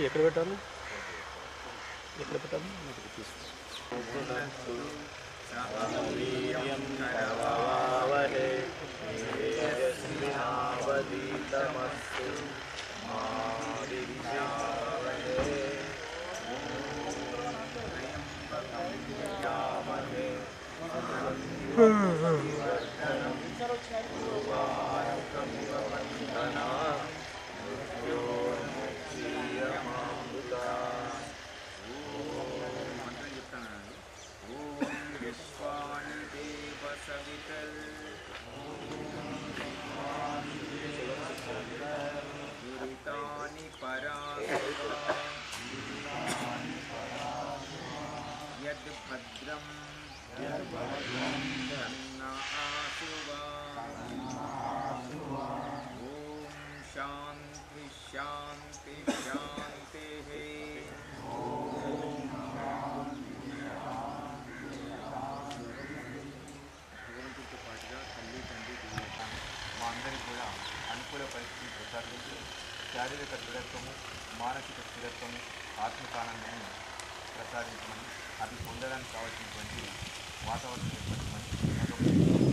ఎక్కడ పెట్టాలి ఎక్కడ పెట్టాలి శారీరక దృఢత్వము మానసిక స్థిరత్వము ఆత్మకానందాన్ని ప్రసాదించమని అది పొందడానికి కావాల్సినటువంటి వాతావరణం ఏర్పడమని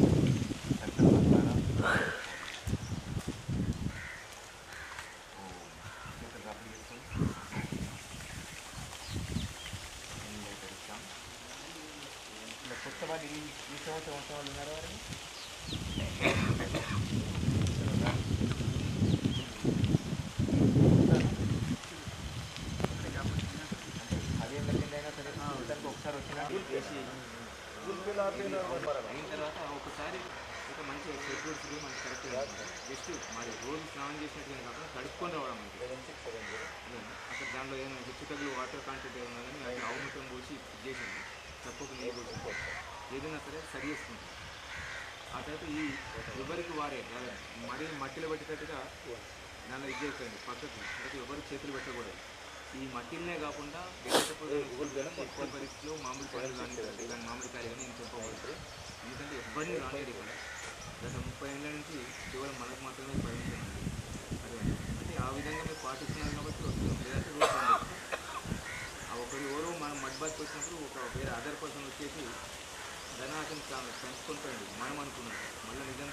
ఇలా కొత్త వాళ్ళు ఈ సంవత్సరం వాళ్ళు ఉన్నారా వారిని ఒకసారి అయిన తర్వాత ఒకసారి ఒక మంచి సెక్యూరిటీ మనకి కరెక్ట్ జస్ట్ మరి రోజు స్నానం చేసినట్టుగా కాకుండా కడుక్కొని రావడం అక్కడ దాంట్లో ఏమైనా హెచ్చు తగ్గులు వాటర్ కాంటెంట్ ఏమైనా కానీ అది అవమతం పోసి చేసింది తప్పకుండా నీళ్ళు పోసి ఏదైనా సరే సరి చేసుకుంటాం. ఆ తర్వాత ఈ ఎవరికి వారే మరీ మట్టిలో పెట్టేటట్టుగా దానిలో ఇది చేస్తుంది పద్ధతి అంటే ఎవరు చేతులు పెట్టకూడదు. ఈ మట్టిలనే కాకుండా ఎక్కువ పరిస్థితుల్లో మామిడికాయలు కానీ మామిడికాయలు కానీ నేను చెప్పకూడదు. ఎందుకంటే ఎవరిని రాలేదు ఇక్కడ గత 30 ఏళ్ళ నుంచి కేవలం మనకు మాత్రమే పరిమితం అదే అంటే ఆ విధంగా మీరు పాటిస్తున్నారు కాబట్టి వస్తుంది. లేదంటే రోజు ఆ ఒకరు ఎవరో మనం మడ్బాత్కి వచ్చినప్పుడు ఒక వేరే అదర్ పర్సన్ వచ్చేసి ధనాశం పెంచుకుంటాడు మనం అనుకున్నాం మళ్ళీ నిజం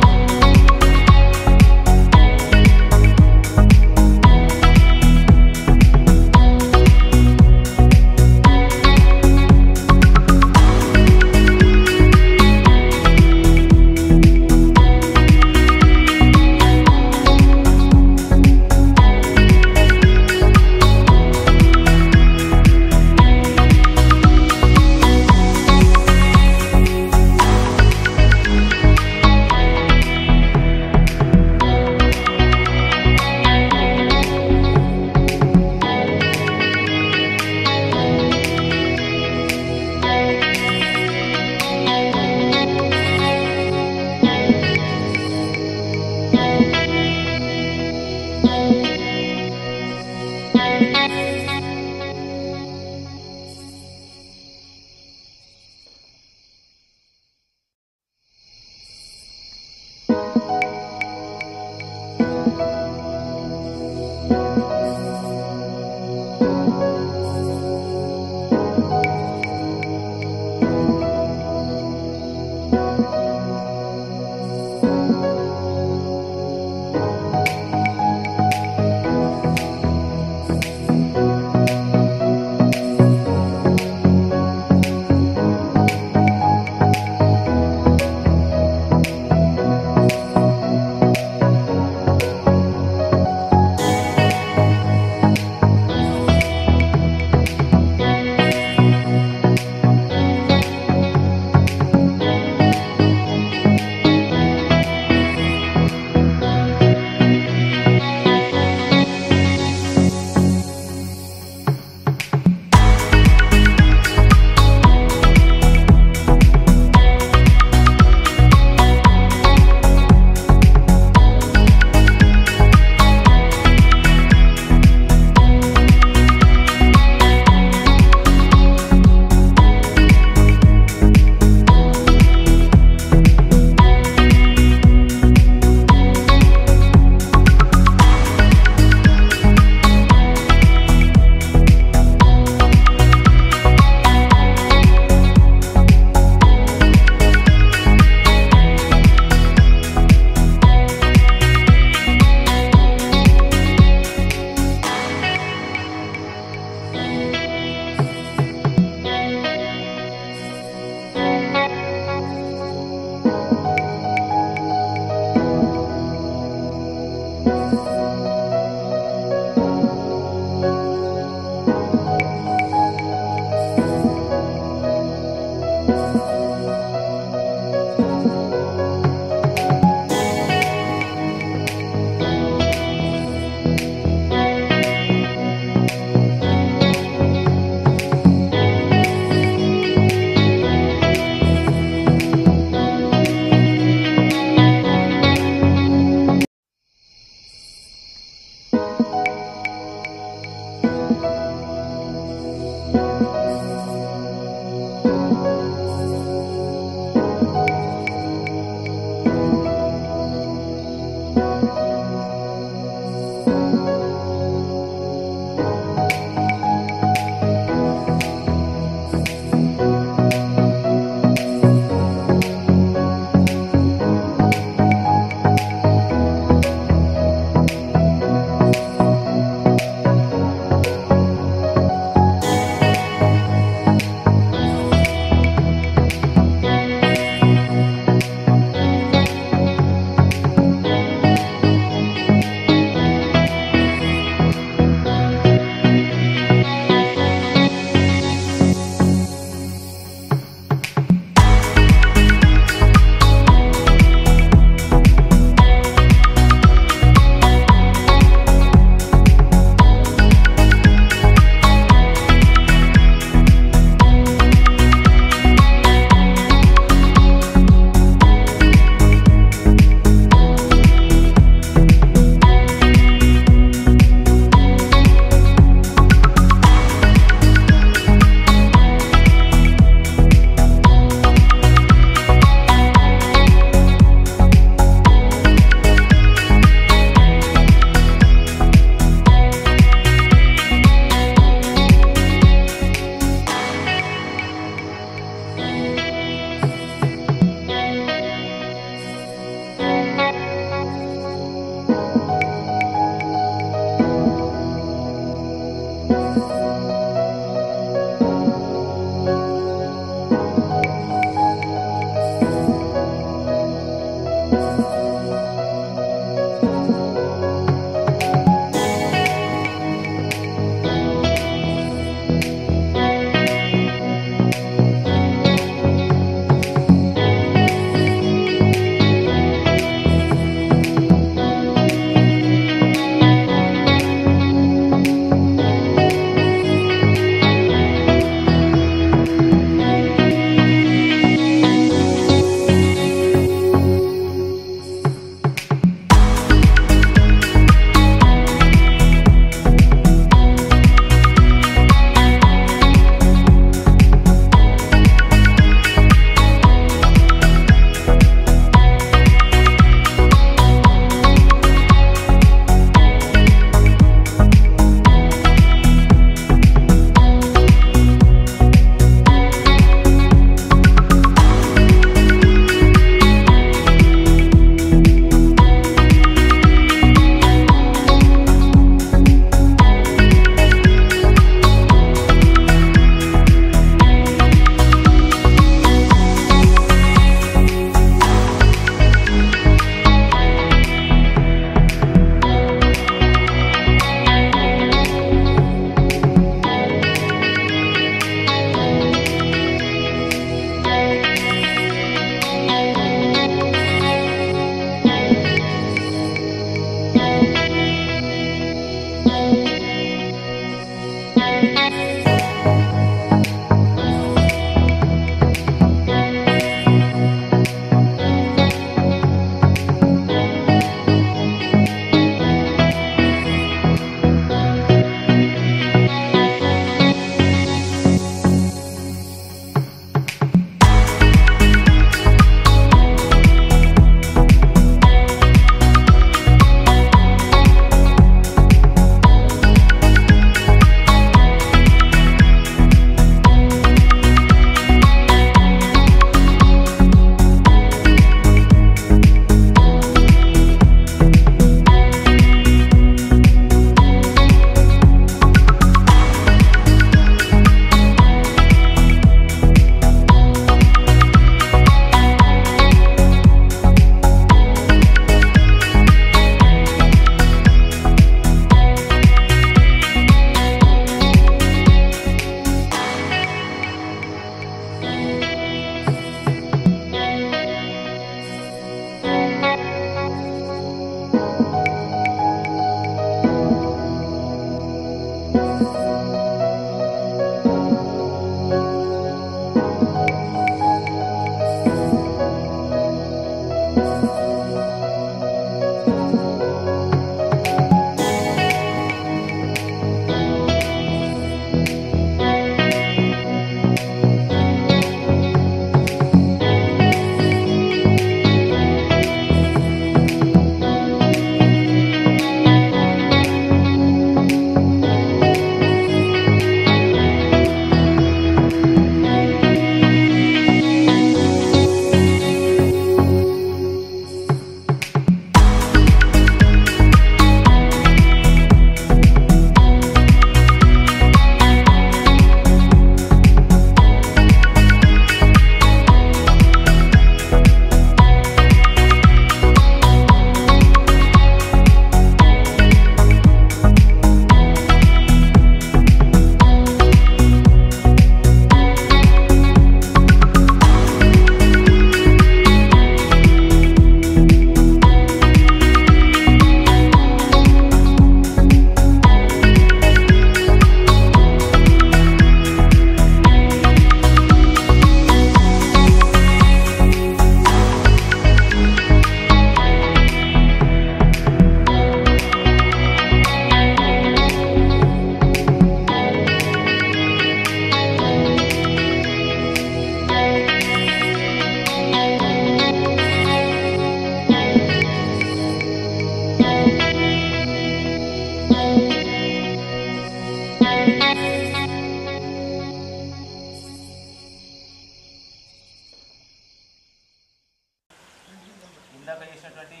ఇందాక చేసినటువంటి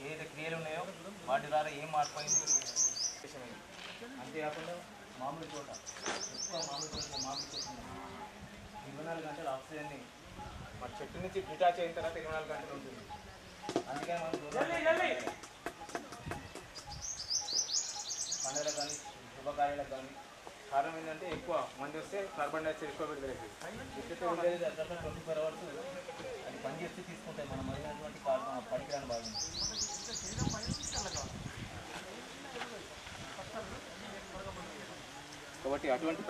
ఏదైతే క్రియలు ఉన్నాయో వాటి ద్వారా ఏం మార్పైంది అంతేకాకుండా మామిడి తోట ఎక్కువ మామిడి తోట 24 గంటలు ఆక్సిజన్ని మా చెట్టు నుంచి డిటాచ్ అయిన తర్వాత 24 గంటలు ఉంటుంది. అందుకని మనం పండుగలకు కానీ శుభకార్యాలకు కానీ కారణం ఏంటంటే ఎక్కువ మంది వస్తే కార్బన్ డైఆక్సైడ్ ఎక్కువ పెరుగుతుంది. ఎక్కడైతే ఉండేది 24 అవర్స్ అది పనిచేస్తే తీసుకుంటాయి మనం మరినటువంటి పనికిరాని భాగం. కాబట్టి అటువంటి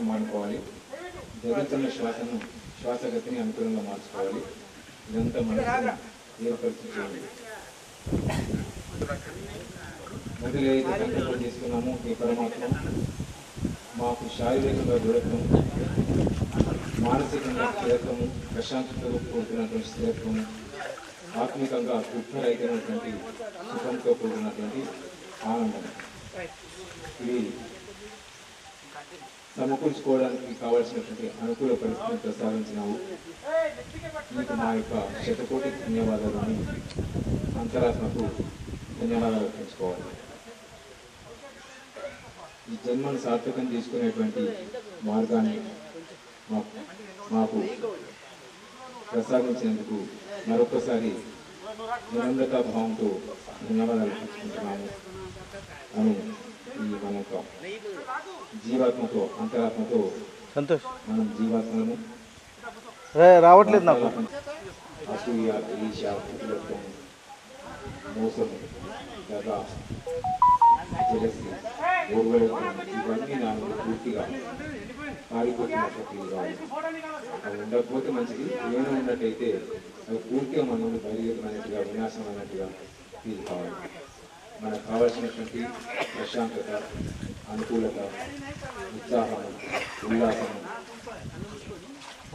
మానుకోవాలి. జరుగుతున్న శ్వాసగతిని అనుకూలంగా మార్చుకోవాలి. ఇదంతా మనకు ఏర్పరుచుకోవాలి. మొదలు ఏదైతే సంకల్పం చేసుకున్నామో ఈ పరమాత్మ మాకు శారీరకంగా దృఢత్వం, మానసికంగా స్థిరత్వము, ప్రశాంతతతో కూడుకున్నటువంటి స్థిరత్వము, ఆత్మికంగా తృప్తిరైనటువంటి సుఖంతో కూడుకున్నటువంటి ఆనందం, ఇవి సమకూర్చుకోవడానికి కావాల్సినటువంటి అనుకూల పరిస్థితిని ప్రసాదించినాము. మీకు మా యొక్క శతకోటి ధన్యవాదాలను అంతరాత్మకు ధన్యవాదాలు అర్పించుకోవాలి. ఈ జన్మను సార్థకం చేసుకునేటువంటి మార్గాన్ని మాకు ప్రసాదించినందుకు మరొకసారి నిరంతర భావంతో ధన్యవాదాలు అర్పించుకుంటున్నాము అని ఈ మన యొక్క జీవాత్మతో అంతరాత్మతో సంతోష్ మనం జీవాత్మలను రావట్లేదు నాకు అసూయ, ఈశ, కుటిలత్వం, మోసము, గద, జలసి, ఇవన్నీ నా నుండి పూర్తిగా పారిపోతున్నట్టు ఫీల్ కావాలి. అవి ఉండకపోతే మంచిది, ఏమైనా ఉన్నట్టయితే అవి పూర్తిగా మన నుండి బయలుదేరినట్టుగా వినాశనం అయినట్టుగా ఫీల్ కావాలి. మనకు కావాల్సినటువంటి ప్రశాంతత, అనుకూలత, ఉత్సాహం, ఉల్లాసము,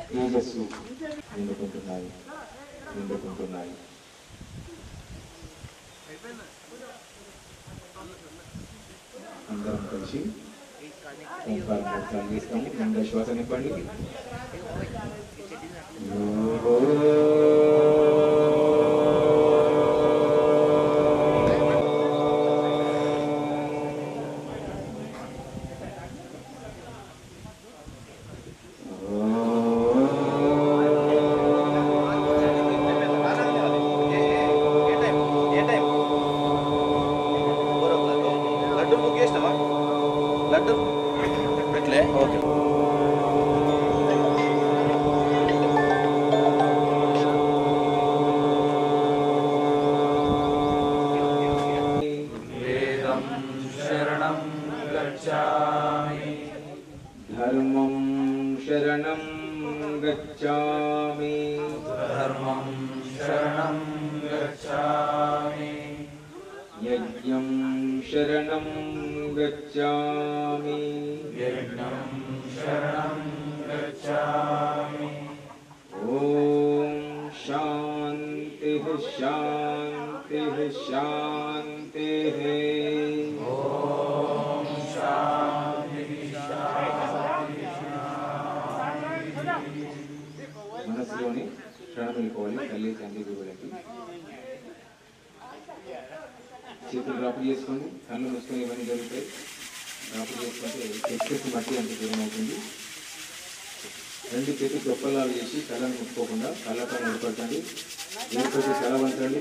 తేజస్సు నిండుకుంటున్నాయి. అందరం కలిసి ఓంకారం 3 సార్లు చేస్తాము. నిండా శ్వాస నింపండి. ధర్మం శరణం గచ్ఛామి. యజ్ఞం శరణం గచ్ఛామి. ఓం శాంతి శాంతి శాంతి. మనసులోని ప్రణమిల్లుకోవాలి. తల్లి, తండ్రి, గురువులకి చేతులు రాపు చేసుకోండి. కళ్ళు మూసుకొని ఇవన్నీ జరుగుతాయి. రాపు చేసుకుంటే ఎక్సెస్ మట్టి అంత దూరం అవుతుంది. 2 చేతులు చొప్పలాలు చేసి కళ్ళను ముట్టుకోకుండా కళ్ళపైన నిలబడకండి. ఏర్పడి తల వంచండి.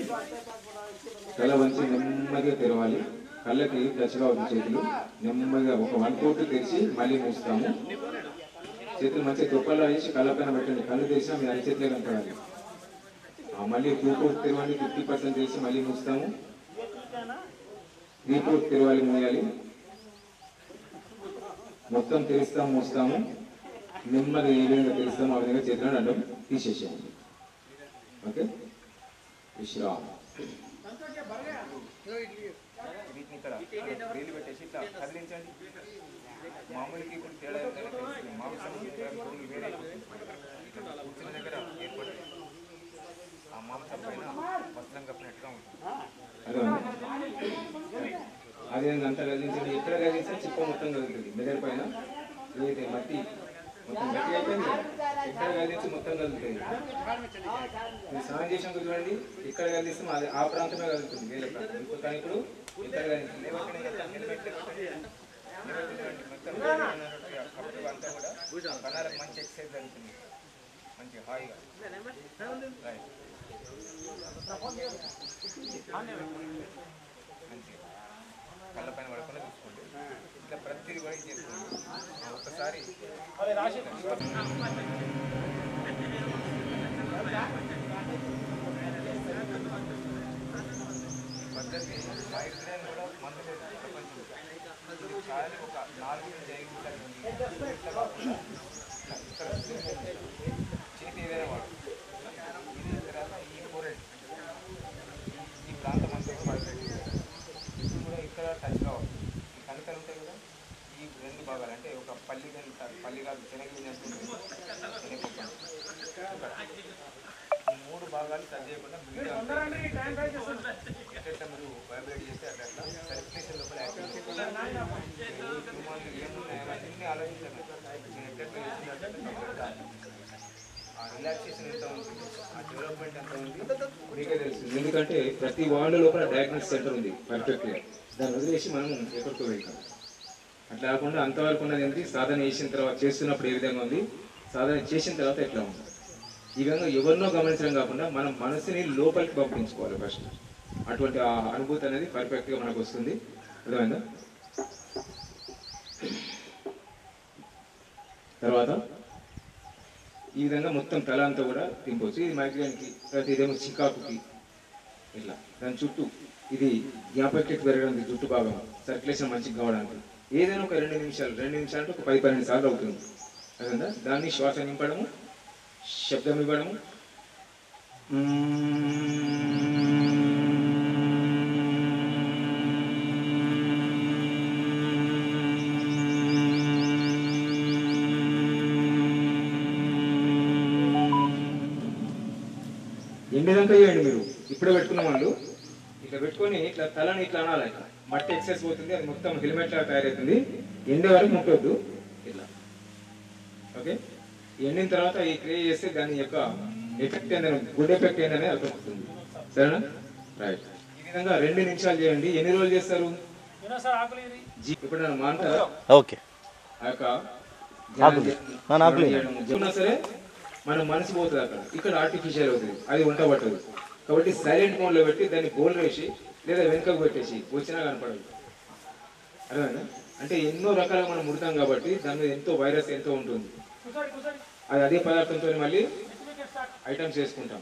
తల వంచి నెమ్మదిగా తెరవాలి. కళ్ళకి టచ్గా ఉంది చేతులు. నెమ్మదిగా ఒక 1 కోట్ తెరిచి మళ్ళీ మూస్తాము. చేతులు మంచిగా చొప్పలాలు చేసి కళ్ళపైన పెట్టండి. కళ్ళు తెరిచినా మీరు 5 చేతులే కనపడాలి. మళ్ళీ 2 కోట్ తెరవండి. 50% తెరిచి మళ్ళీ మూస్తాము. 3 కోట్ తెరవాలి, మూయాలి. మొత్తం తెరుస్తాము, మూస్తాము. నెమ్మది ఏ విధంగా తెరుస్తాము ఆ విధంగా చేతులను అడ్డం తీసేసేయండి. ఓకే, విశ్రామ్. వీటిని ఇక్కడ వేలు పెట్టేసి ఇట్లా కదిలించండి. మామూలుకి ఇప్పుడు తేడా మాంసం వేరే అదేవిధంగా అంతా కదిలించండి. ఎక్కడ కదిలిస్తే చిప్ప మొత్తం కదులుతుంది. మెదడు పైన ఏదైతే మట్టి మొత్తం గట్టి అయిపోయింది, ఎక్కడ కదిలించి మొత్తం కదులుతుంది. మీరు స్నానం చేసినప్పుడు చూడండి, ఎక్కడ కదిలిస్తే అది ఆ ప్రాంతమే కదులుతుంది, వేరే ప్రాంతం. ఇప్పుడు కానీ ఇప్పుడు ఎక్కడ కదిలించింది అంతా కూడా కణాలకు మంచి ఎక్సర్సైజ్ జరుగుతుంది, మంచి హాయిగా. కళ్ళ పైన పడకుండా చూసుకోండి. ఇట్లా ప్రతిదీ కూడా చేసుకోండి. ఒకసారి పద్ధతి మైగ్రేన్ కూడా మందు లేదు ప్రపంచం. ఇది చాలా ఒక 4 నుంచి 5 నిమిషాలు చేతి ఏదైనా వాడు. ఇది తర్వాత ఈ ఫోరెడ్ ఈ ప్రాంతం అంతా కూడా మైగ్రేట్ చేయాలి. ఇది కూడా ఇక్కడ టచ్ కావాలి. ఈ కణికలు ఉంటాయి కదా, ఈ 2 భాగాలు అంటే ఒక పల్లి కాదు శనగలు శనగపప్పు ఈ 3 భాగాలు టచ్ చేయకుండా ఎట్లా మీరు వైబ్రేట్ చేస్తే అట్లా సర్క్యులేషన్ లోపల యాక్టివ్ ఏమున్నాయో అన్నీ ఆలోచించాను. నేను ఎట్లా ఆ రిలాక్సేషన్ ఎంత ఉంటుంది, ఆ డెవలప్మెంట్ ఎంత ఉంది మీకే తెలుస్తుంది. ఎందుకంటే ప్రతి వార్డు లోపల డయాగ్నోస్ సెంటర్ ఉంది పర్ఫెక్ట్గా. దాన్ని వదిలేసి మనం ఎక్కడికో వెళ్తాం. అట్లా కాకుండా అంతవరకు ఉన్నది ఏంటి, సాధన చేసిన తర్వాత చేస్తున్నప్పుడు ఏ విధంగా ఉంది, సాధన చేసిన తర్వాత ఎట్లా ఉంది. ఈ విధంగా ఎవరినో గమనించడం కాకుండా మనం మనసుని లోపలికి పంపించుకోవాలి ఫస్ట్. అటువంటి ఆ అనుభూతి అనేది పర్ఫెక్ట్గా మనకు వస్తుంది. అర్థమైందా? తర్వాత ఈ విధంగా మొత్తం తల అంతా కూడా తింపవచ్చు. ఇది మైగ్రేన్కి, తర్వాత ఇదేమో చికాకుకి ఇట్లా దాని చుట్టూ ఇది జ్ఞాపకశక్తి పెరగడానికి జుట్టు భాగం సర్క్యులేషన్ మంచిగా కావడానికి ఏదైనా ఒక 2 నిమిషాలు అంటే ఒక 10-12 సార్లు అవుతుంది. అదంతా దాన్ని శ్వాస నింపడము, శబ్దం ఇవ్వడము. ఎండేదాకా చేయండి. మీరు ఇప్పుడే పెట్టుకున్న వాళ్ళు ఇట్లా పెట్టుకొని ఇట్లా తలని ఇట్లా అనాలి. ఇట్లా మట్టి ఎక్సెస్ పోతుంది, అది మొత్తం హెల్మెట్ లాగా తయారవుతుంది. ఎండే వరకు ముట్టొద్దు ఇట్లా. ఓకే, ఎండిన తర్వాత ఈ క్రియ చేస్తే దాని యొక్క ఎఫెక్ట్ ఏంటనే, గుడ్ ఎఫెక్ట్ ఏంటనే అర్థమవుతుంది. సరేనా? రైట్. ఈ విధంగా 2 నిమిషాలు చేయండి. ఎన్ని రోజులు చేస్తారు? ఇప్పుడు నన్ను మాంటారా? ఓకే. ఆ యొక్క సరే మన మనసు పోతుంది అక్కడ, ఇక్కడ ఆర్టిఫిషియల్ అవుతుంది, అది వంట పట్టదు. కాబట్టి సైలెంట్ మోడ్లో పెట్టి దాన్ని బోల్ వేసి లేదా వెనుకకు పెట్టేసి వచ్చినా కనపడదు. అర్థమైందా? అంటే ఎన్నో రకాలుగా మనం ముడతాం కాబట్టి దాని మీద ఎంతో వైరస్ ఎంతో ఉంటుంది. అది అదే పదార్థంతో మళ్ళీ ఐటమ్స్ చేసుకుంటాం.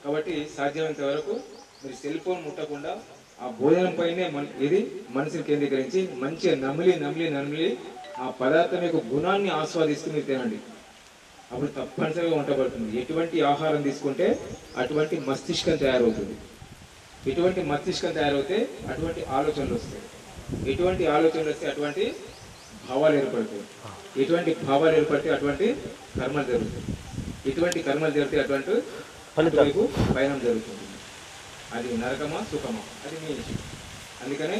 కాబట్టి సాధ్యమైనంత వరకు మీరు సెల్ ఫోన్ ముట్టకుండా ఆ భోజనం పైనే ఇది మనసుని కేంద్రీకరించి మంచిగా నమిలి ఆ పదార్థం యొక్క గుణాన్ని ఆస్వాదిస్తూ మీరు తినండి. అప్పుడు తప్పనిసరిగా వంట పడుతుంది. ఎటువంటి ఆహారం తీసుకుంటే అటువంటి మస్తిష్కం తయారవుతుంది. ఎటువంటి మస్తిష్కం తయారవుతే అటువంటి ఆలోచనలు వస్తాయి. ఎటువంటి ఆలోచనలు వస్తే అటువంటి భావాలు ఏర్పడతాయి. ఎటువంటి భావాలు ఏర్పడితే అటువంటి కర్మలు జరుగుతాయి. ఎటువంటి కర్మలు జరిగితే అటువంటి వైపు పయనం జరుగుతుంది. అది నరకమా సుఖమా అది మీ విషయం. అందుకనే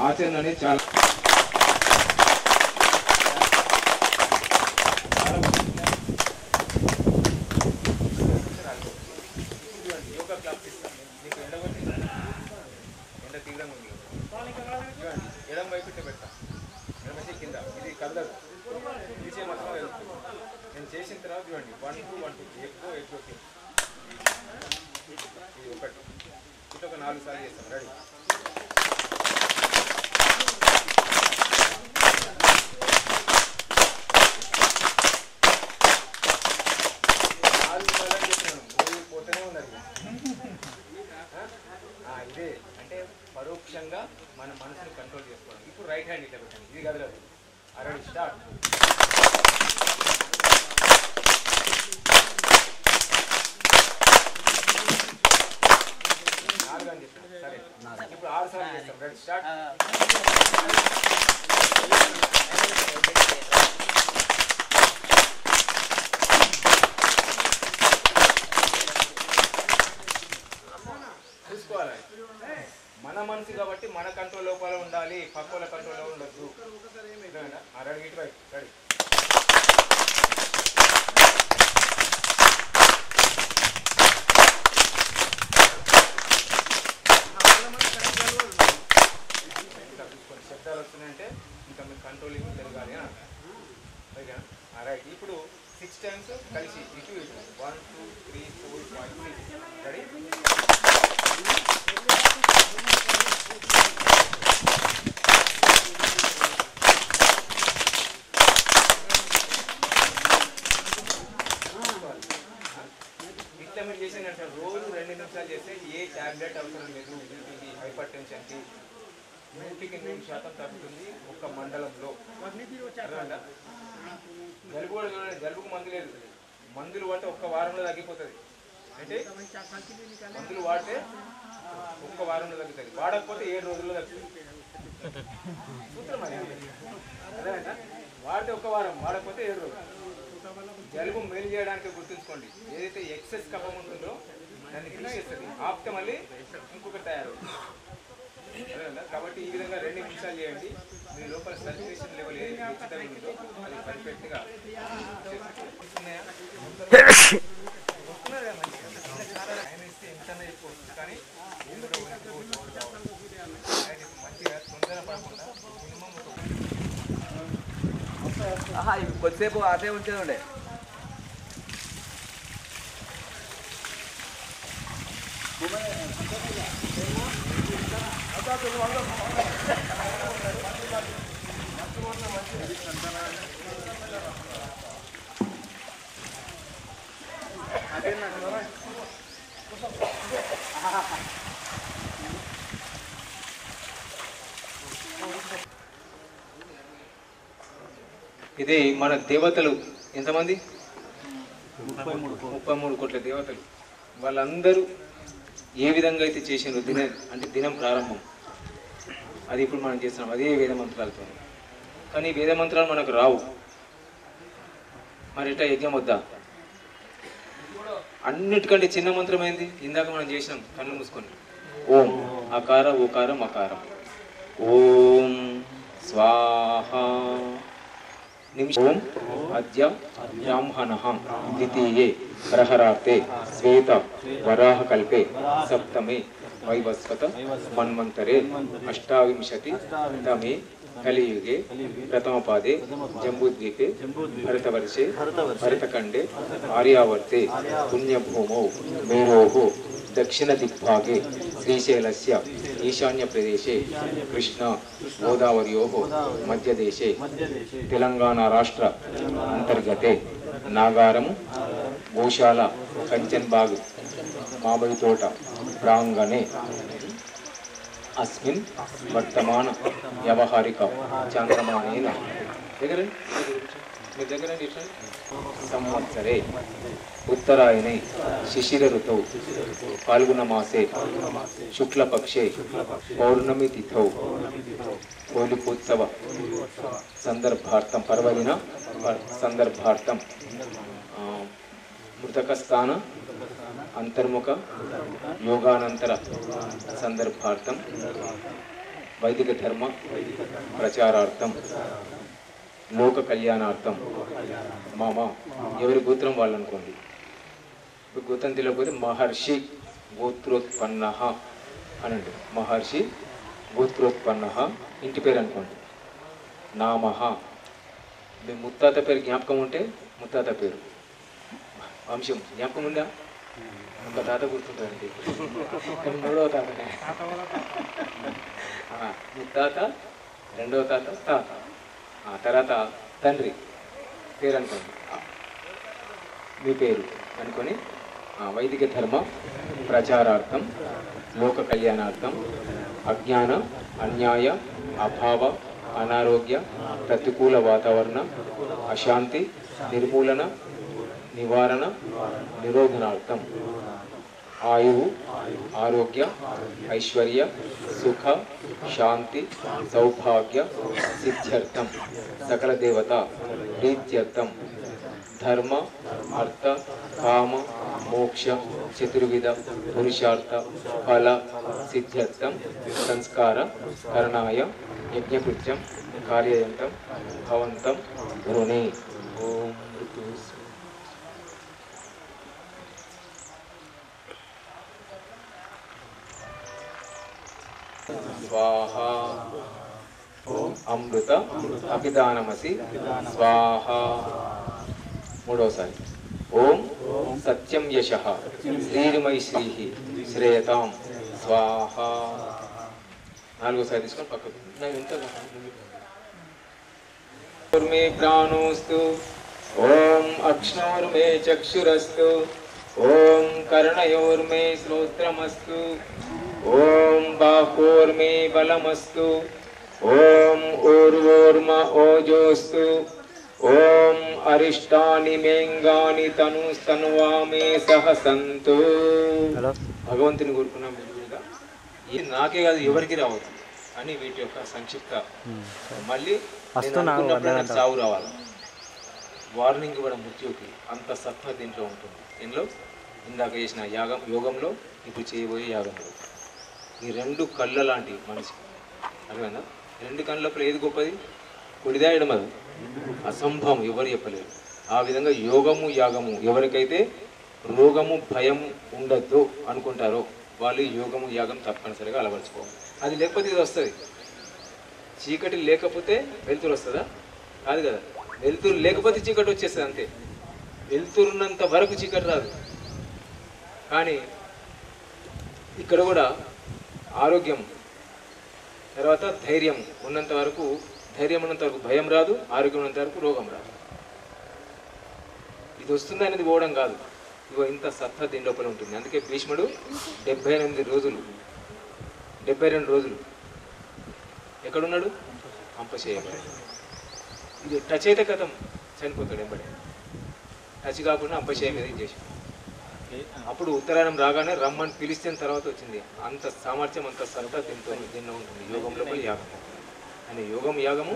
ఆచరణ అనేది చాలా యోగా క్లాస్ ఇస్తాను. మీకు ఎండ తీవ్రంగా ఉంది. ఎడం వైపు పెడతా, ఎడమసి కింద ఇది కదలదు, తీసే మాత్రం వెళ్తుంది. నేను చేసిన తర్వాత చూడండి 1 2 1 2 ఎక్కువ ఇది ఒకటి, ఇటు ఒక 4 సార్లు చేస్తాం. రెడీ? పోతూనే ఉన్నది. ఇదే అంటే పరోక్షంగా మన మనసుని కంట్రోల్ చేసుకోవడం. ఇప్పుడు రైట్ హ్యాండ్ ఇట్లా పెట్టండి, ఇది కదలదు. రెడీ? స్టార్ట్. సరే, ఇప్పుడు 6 సార్లు చేస్తాం. రెడీ? స్టార్ట్. చూసుకోవాలి మన మనసు కాబట్టి మన కంట్రోల్ లోపల ఉండాలి, పక్కల కంట్రోల్లో ఉండొద్దు. రెడీ ఇటు రైట్ రెడీ. శబ్దాలు వస్తున్నాయంటే ఇంకా మీకు కంట్రోలింగ్ జరగాలి అని అంటారు. ఓకేనా? రైట్. ఇప్పుడు 6 times కలిసి ఇటు ఇటు 1 2 3 4 5 6 రెడీ. ఇట్లా మీరు చేసినట్టు రోజు 2 నిమిషాలు చేస్తే ఏ టాబ్లెట్ అవసరం లేదు. బీపీకి, హైపర్ టెన్షన్కి 100% తగ్గుతుంది ఒక మండలంలో. జలుబు కూడా చూడండి, జలుబుకు మందు లేదు. మందులు వాడితే ఒక్క వారంలో తగ్గిపోతుంది. అంటే మందులు వాడితే ఒక్క వారంలో తగ్గుతుంది, వాడకపోతే 7 రోజుల్లో తగ్గుతుంది. సూత్రం అది. అదేనా? వాడితే ఒక్క వారం, వాడకపోతే 7 రోజులు. జలుబు మేలు చేయడానికి గుర్తుంచుకోండి, ఏదైతే ఎక్సెస్ కఫం ఉంటుందో దాన్ని తీసేస్తుంది, ఆప్తే మళ్ళీ ఇంకొకటి తయారు. కాబట్టి ఈ విధంగా 2 నిమిషాలు చేయండి. మీ లోపల సర్క్యులేషన్ లెవెల్ ఏదైతే ఉందో అది పర్ఫెక్ట్గా వస్తున్నారు. ఆయన ఇస్తే ఎంతనే ఎక్కువ వస్తుంది, కానీ మంచిగా తొందర పడకుండా మినిమం కొద్దిసేపు అదే ఉంచేది ఉండే. ఇది మన దేవతలు ఎంతమంది? 33 కోట్ల దేవతలు. వాళ్ళందరూ ఏ విధంగా అయితే చేసినారు దినం ప్రారంభం, అది ఇప్పుడు మనం చేస్తున్నాం అదే వేద మంత్రాలతో. కానీ వేద మంత్రాలు మనకు రావు, మరి ఇట్లా యజ్ఞం వద్దా? అన్నిటికంటే చిన్న మంత్రం ఏంది? ఇందాక మనం చేసినాం కళ్ళు మూసుకొని, ఓం అకార ఓకారం అకారం. ఓం స్వాహ ఓం అద్య బ్రాహ్మణః ద్వితీయే ప్రహరార్తే శ్వేత వరాహకల్పే సప్తమే వైవస్వత మన్వంతరే అష్టావింశతి తమే కలియుగే ప్రథమపాదే జంబూద్వీపే భరతవర్షే భరతఖండే ఆర్యావర్తే పుణ్యభూమౌ మేరోః దక్షిణ దిగ్భాగే శ్రీశైలస్య ఈశాన్య ప్రదేశే కృష్ణ గోదావర్యోః మధ్యదేశే తెలంగాణ రాష్ట్ర అంతర్గతే నాగారం గోశాల కంచన్బాగ్ మామిడి తోట ప్రాంగణే అస్మిన్ వర్తమాన వ్యవహారిక చాంద్రమానేన సంవత్సరే ఉత్తరాయణే శిశిర ఋతౌ ఫాల్గుణమాసే శుక్లపక్షే పౌర్ణమి తిథౌ హోలికోత్సవ సందర్భార్థం పర్వదిన సందర్భార్థం మృతకస్థాన అంతర్ముఖ యోగానంతర సందర్భార్థం వైదిక ధర్మ ప్రచారార్థం లోక కళ్యాణార్థం మామ ఎవరి గోత్రం వాళ్ళు అనుకోండి. ఇప్పుడు గోత్రం తెలియకపోతే మహర్షి గోత్రోత్పన్న అనండి. మహర్షి గోత్రోత్పన్న ఇంటి పేరు అనుకోండి. నామహ మీ ముత్తాత పేరు జ్ఞాపకం ఉంటే ముత్తాత పేరు, వంశం జ్ఞాపకం ఉందా? ఒక తాత గుర్తుంటుందండి, కానీ 3వ తాతనే ముత్తాత, 2వ తాత తాత, తర్వాత తండ్రి పేరు అనుకోండి, మీ పేరు అనుకొని వైదిక ధర్మ ప్రచారార్థం లోక కళ్యాణార్థం అజ్ఞాన అన్యాయ అభావ అనారోగ్య ప్రతికూల వాతావరణ అశాంతి నిర్మూలన నివారణ నిరోధనార్థం ఆయువు ఆరోగ్య ఐశ్వర్య సుఖ శాంతి సౌభాగ్య సిద్ధ్యర్థం సకల దేవత ప్రీత్యర్థం ధర్మ అర్థ కామ మోక్ష చతుర్విధ పురుషార్థ ఫల సిద్ధ్యర్థం సంస్కార కరణాయ యజ్ఞకృత్యం కార్యయంతం భవంతం రుణే. ఓం స్వాహ. అమృత అభిదానమసి స్వాహ. మూడవసారి ఓం సత్యం యశః శ్రీర్మై శ్రీ శ్రేయతాం స్వాహ. నాలుగోసారి తీసుకొని పక్కకు. మే ప్రాణోస్తు. ఓం అక్ష్ణోర్మే చక్షురస్తు. ఓం కర్ణయోర్మే శ్రోత్రమస్తు. ఓం బాహోర్మే బలమస్తు. ఓం ఊర్వోర్మ ఓజోస్తు. ఓం అరిష్టాని మేంగాని తనుస్తన్వామే సహ సంతు. భగవంతుని కోరుకున్నాం. ఇది నాకే కాదు ఎవరికి రావచ్చు అని వీటి యొక్క సంక్షిప్త. మళ్ళీ సాగు రావాలి. వార్నింగ్ ఇవ్వడం మృత్యుకి. అంత సత్వ దీంట్లో ఉంటుంది. దీనిలో ఇందాక చేసిన యోగంలో ఇప్పుడు చేయబోయే యాగంలో ఈ రెండు కళ్ళ లాంటి మనిషి అర్థమైందా? రెండు కళ్ళ లోపల ఏది గొప్పది? కుడిదా ఎడమది? అసంభవం, ఎవరు చెప్పలేరు. ఆ విధంగా యోగము యాగము ఎవరికైతే రోగము భయం ఉండద్దు అనుకుంటారో వాళ్ళు యోగము యాగం తప్పనిసరిగా అలవర్చుకోవాలి. అది లేకపోతే ఇది వస్తుంది. చీకటి లేకపోతే వెలుతురు వస్తుందా? కాదు కదా. వెలుతురు లేకపోతే చీకటి వచ్చేస్తుంది అంతే. వెలుతురున్నంత వరకు చీకటి రాదు. కానీ ఇక్కడ కూడా ఆరోగ్యం తర్వాత ధైర్యం ఉన్నంత వరకు, ధైర్యం ఉన్నంత వరకు భయం రాదు, ఆరోగ్యం ఉన్నంత వరకు రోగం రాదు. ఇది వస్తుంది అనేది పోవడం కాదు. ఇగో ఇంత సత్తా దీని లోపల ఉంటుంది. అందుకే భీష్ముడు 72 రోజులు ఎక్కడున్నాడు? అంపశయ్యబడి. ఇది టచ్ అయితే కథం చనిపోతాడు. ఎంబడే టచ్ కాకుండా అంపశయ్య మీద చేసి అప్పుడు ఉత్తరాయణం రాగానే రమ్మని పిలిచిన తర్వాత వచ్చింది. అంత సామర్థ్యం, అంత సత్తా దీనిలో ఉంటుంది. యోగం లోపల యాగం అని యోగం యాగము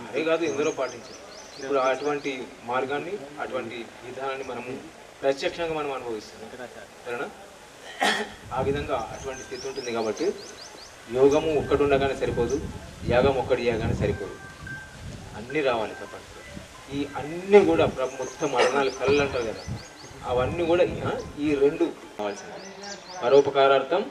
అదే కాదు ఎందరో పాటించారు. ఇప్పుడు అటువంటి మార్గాన్ని, అటువంటి విధానాన్ని మనము ప్రత్యక్షంగా మనం అనుభవిస్తున్నాం. సరేనా? ఆ విధంగా అటువంటి స్థితి ఉంటుంది. కాబట్టి యోగము ఒక్కటి ఉండగానే సరిపోదు, యాగం ఒక్కటి చేయగానే సరిపోదు. అన్నీ రావాలి ప్రపంచంలో. ఈ అన్నీ కూడా మొత్తం 14 కళలు అంటారు కదా, అవన్నీ కూడా ఈ రెండు కావాల్సింది. పరోపకారార్థం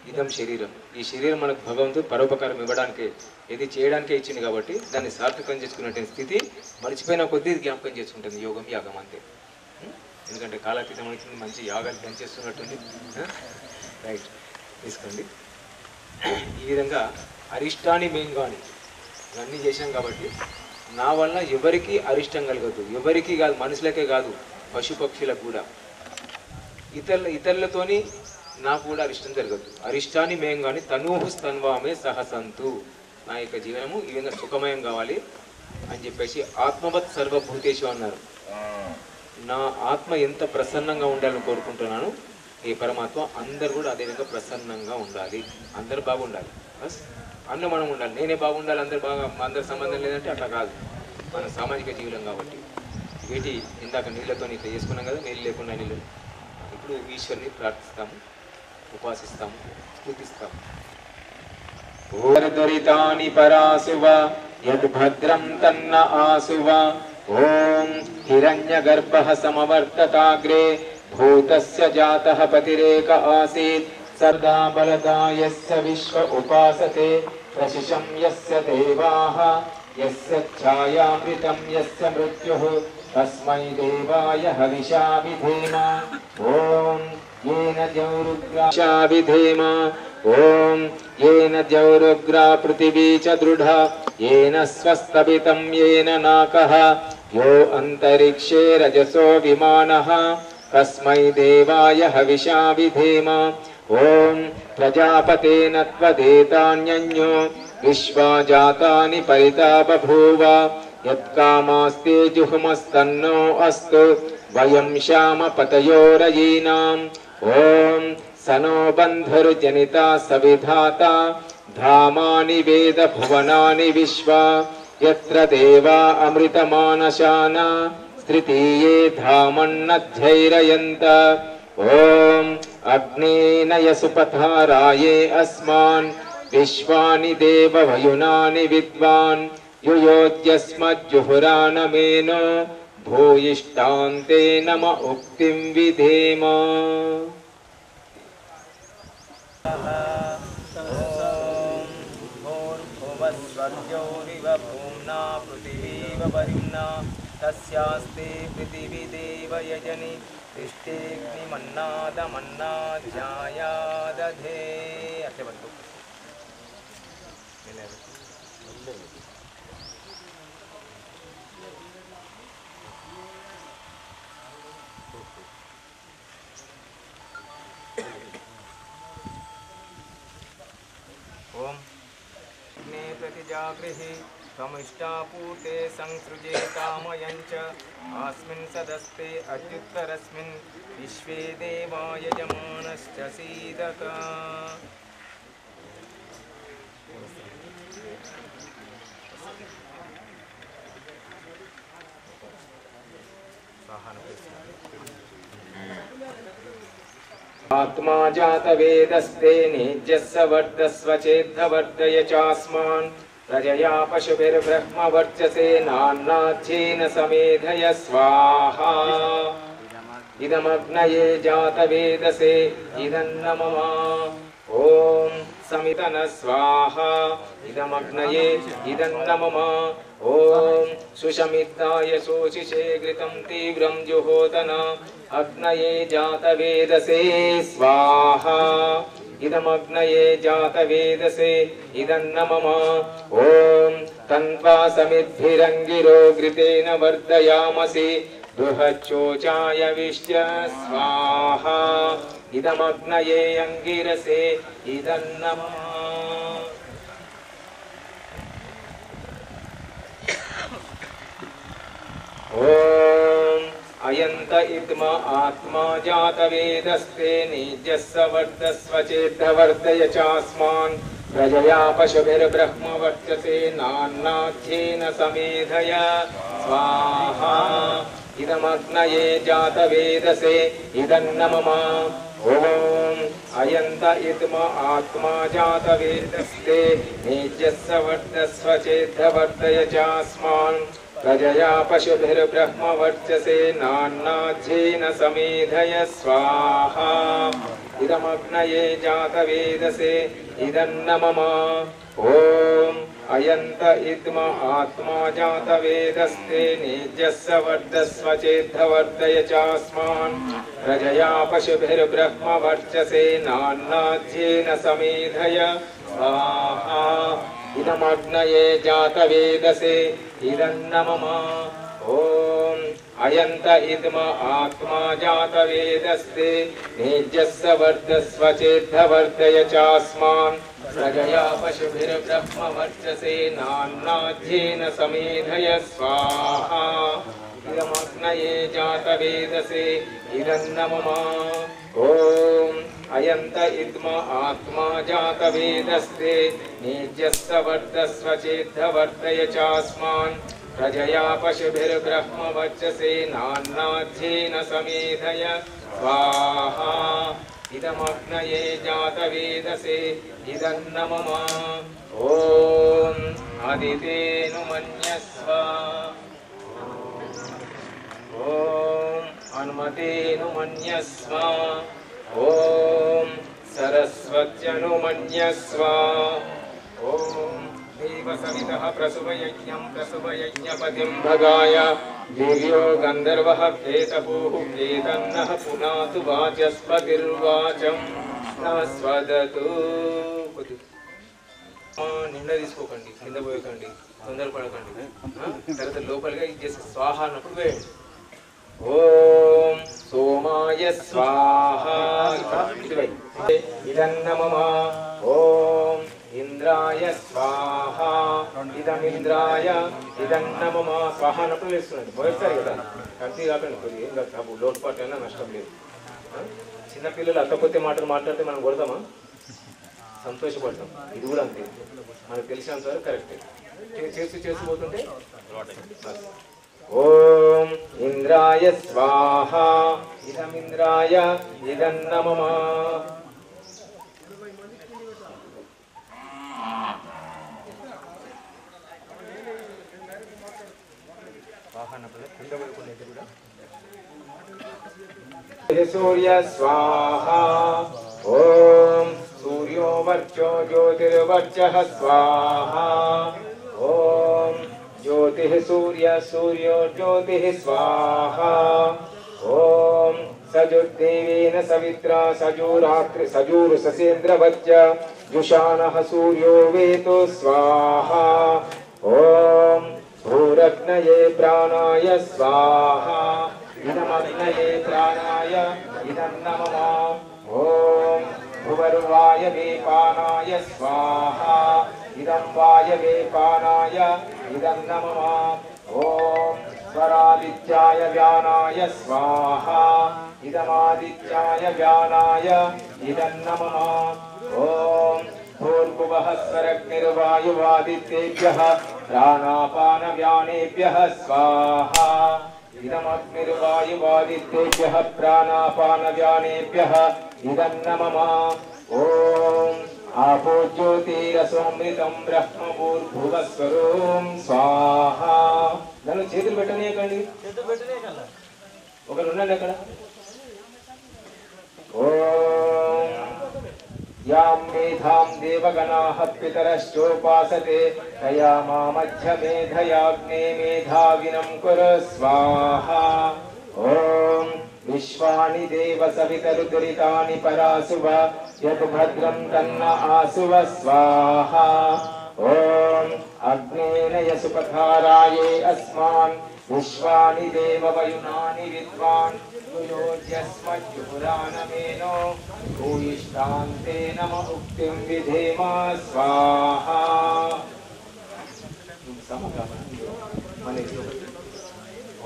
ఇదం శరీరం. ఈ శరీరం మనకు భగవంతుడు పరోపకారం ఇవ్వడానికి, ఇది చేయడానికే ఇచ్చింది. కాబట్టి దాన్ని సార్థకం చేసుకున్నటువంటి స్థితి మర్చిపోయిన కొద్దీ జ్ఞాపకం చేసుకుంటుంది యోగం యాగం అంతే. ఎందుకంటే కాలాతీతం అవుతుంది, మంచి యాగాలు పనిచేస్తున్నట్టుంది. రైట్, తీసుకోండి. ఈ విధంగా అరిష్టాన్ని మేము కానీ ఇవన్నీ చేశాం. కాబట్టి నా వల్ల ఎవరికి అరిష్టం కలగదు. ఎవరికి కాదు, మనుషులకే కాదు, పశుపక్షులకు కూడా, ఇతరులతోని నాకు కూడా అరిష్టం జరగదు. అరిష్టాన్ని మేము కానీ తనూహుస్తన్వామే సహసంతు. నా యొక్క జీవనము ఈ విధంగా సుఖమయం కావాలి అని చెప్పేసి ఆత్మవత్ సర్వభూతేషు అన్నారు. నా ఆత్మ ఎంత ప్రసన్నంగా ఉండాలని కోరుకుంటున్నాను. ఈ పరమాత్మ అందరు కూడా అదేవిధంగా ప్రసన్నంగా ఉండాలి. అందరు బాగుండాలి. బస్ అన్న మనం ఉండాలి. నేనే బాగుండాలి, అందరు సంబంధం లేదంటే అట్లా కాదు. మన సామాజిక జీవులం కాబట్టి వీటి ఇందాక నీళ్ళతో ఇట్లా చేసుకున్నాం కదా, నీళ్ళు లేకుండా నీళ్ళు. ఇప్పుడు ఈశ్వరుని ప్రార్థిస్తాము, ఉపాసిస్తాము, స్తుతిస్తాము. ఓర్దరితాని పరాసువ యద్భద్రం తన్న ఆసువ. ఓం హిరణ్యగర్భః సమవర్తతాగ్రే భూతస్య జాతః పతిరేక ఆసీత్. సర్దా బలదాయస్య విశ్వ ఉపాసతే ప్రశిశం యస్య దేవాః. యస్య ఛాయామృతం యస్య మృత్యుః తస్మై దేవాయ హవిషా విధేమ. ఓం येन द्यौरुग्रा विधेम. ओम येन द्यौरुग्रा पृथिवी च दृढा येन स्वस्तवितं येन नाकः. यो अंतरिक्षे रजसो विमानः तस्मै देवाय हविषा विधेम. ओम प्रजापतेन त्वदेतान्यन्यो विश्वा जातानि परिता बभूव. यत्कामास्ते जुहुमस्तन्नो अस्तु वयं श्याम पतयोरयीनाम्. ओम सनो बन्धुर्जनिता सविधाता धामानि वेद भुवनानि विश्वा. यत्र देवा अमृतमानशाना तृतीये धामन्नध्यैरयन्त ॐ अग्नेनय सुपथाराये अस्मान् विश्वानि देववयुनानि विद्वान् युयोज्यस्मज्जुहुरानमेनो भूयिष्ठान्ते नम उक्तिं विधेम। भूर्भुवस्वर्योरिव भूम्ना पृथिवीव वरुणा तस्यास्ते पृथिवी देव यजनि तिष्ठेऽग्निमन्नादमन्नाध्यायादधे अट्ले बंदु ओम ने प्रतिजागृहि कमिष्टापूते संसृजे कामयञ्च अस्मिन् सदस्ते अद्युत्तरस्मिन् विश्वे देवा यजमानश्च सीदक। आत्मा जात वेदस्ते निजस्स वर्धस्व चेद्धवर्धय चास्मान् प्रजया पशुभिर्ब्रह्मवर्चसे नान्नाच्छेन समेधय स्वाहा। इदमग्नये जातवेदसे इदन्न मम ॐ समितन स्वाहा। इदमग्नये इदन्न मम ॐ सुशमिताय शोषिषे घृतं तीव्रं जुहोतन अग्नये जातवेदसे स्वाहा। इदमग्नये जातवेदसे इदन्न मम ॐ तन्वा समिद्भिरङ्गिरो घृतेन वर्धयामसि बृहच्चोचाय विश्च स्वाहा। इदमग्नये अङ्गिरसे इदन्न मम ॐ अयन्त इद्म आत्मा जातवेदस्ते निजस्स वर्धस्व चेद्धवर्धय चास्मान् प्रजया पशुभिर्ब्रह्मवर्चसे नान्नाध्येन समेधय स्वाहा। इदमग्नये जातवेदसे इदन्न मम ॐ अयन्त इद्म आत्मा जातवेदस्ते निजस्स वर्धस्व चेद्धवर्धय चास्मान् प्रजया पशुभिर्ब्रह्मवर्चसे नान्नाध्येन समेधय स्वाहा। इदमग्नये जातवेदसे इदन्न मम ॐ अयन्त इद्म आत्मा जातवेदस्ते निजस्स वर्धस्व चेद्धवर्धय चास्मान् प्रजया पशुभिर्ब्रह्मवर्चसे नान्नाध्येन समेधय स्वाहा। इदमग्नये जातवेदसे इदन्न मम ॐ अयन्त इद्म आत्मा जातवेदस्ते निजस्स वर्धस्व चेद्धवर्धय चास्मान् प्रजया पशुभिर्ब्रह्मवर्चसे नान्नाध्येन समेधय स्वाहा। इदमग्नये जातवेदसे इदन्न मम ॐ अयन्त इद्म आत्मा जातवेदस्ते निजस्स वर्धस्व चेद्धवर्धय चास्मान् प्रजया पशुभिर्ब्रह्मवर्चसे नान्नाध्येन समेधय स्वाहा। इदमग्नये जातवेदसे इदन्न मम ॐ आदितेनुमन्यस्व ॐ अनुमतेनुमन्यस्व ॐ सरस्वत्यनुमन्यस्व ॐ देवसवितः प्रसुवयज्ञं प्रसुवयज्ञपतिं भगाय वीर्यो गन्धर्वः प्रेतपूः प्रेतन्नः पुनातु वाचस्पतिर्वाचं न स्वदतु। నిండా తీసుకోకండి, కింద పోయకండి, తొందరపడకండి. తర్వాత లోపలిగా ఇది చేసి స్వాహ అన్నప్పుడు వేయండి. ఓం సోమాయ స్వాహ ఇదన్న మమ ఓం ఇంద్రాయ స్వాహ ఇదమింద్రాయ ఇదన్న మమ స్వాహ అన్నప్పుడు వేస్తున్నాడు. పోయేస్తారు కదా, కంటి కాకండి, కొద్దిగా ఏం కాదు, లోటుపాటు అయినా నష్టం లేదు. చిన్నపిల్లలు అక్కపోతే మాటలు మాట్లాడితే మనం కొడతామా? సంతోషపడతాం. ఇది కూడా అంతే, మనకు తెలిసినంత వరకు కరెక్టే. చేసి పోతుంటే ఓం ఇంద్రాయ స్వాహ ఇదమింద్రాయ ఇదన్నమమ सूर्य स्वाहा ओम सूर्यो वर्चो ज्योतिर्वर्चः स्वाहा ओम ज्योतिः सूर्य सूर्यो ज्योतिः स्वाहा ओम सजुर्देवेन सवित्रा सजूरात्रि सजूरुससेन्द्रवच्च जुषाणः सूर्यो वेतो स्वाहा ओम भूरग्नये प्राणाय स्वाहा इदमग्नये प्राणाय इदं नमः ओम भुवर्वायवे पानाय स्वाहा इदं वायवे पानाय इदं नमः ओम स्वरादित्याय व्यानाय स्वाहा इदमादित्याय व्यानाय इदं नमः ओम भूर्भुवः स्वरग्निर्वायुवादित्येभ्यः प्राणापानव्यानेभ्यः स्वाहा इदमग्निर्वायुवादित्येभ्यः प्राणापानव्यानेभ्यः इदं नमः ओम आपो ज्योतिरसोमृतं ब्रह्मभूर्भुवस्वरों स्वाहा నన్ను చేతులు పెట్టనీయకండి ఒకరు ఉండండి అక్కడ ఓం यां मेधां देवगणाः पितरश्चोपासते तया मामध्यमेधयाग्ने मेधाविनं कुरु स्वाहा ॐ विश्वानि देव सवितरुदुरितानि परासुव यद्भद्रं तन्न आसुव स्वाहा ॐ अग्नेन यसुपथाराये अस्मान् विश्वानि देव वयुनानि विद्वान् युयोज्यस्मज्जुहुरानमेनो भूयिष्ठान्ते नम उक्तिं विधेम स्वाहा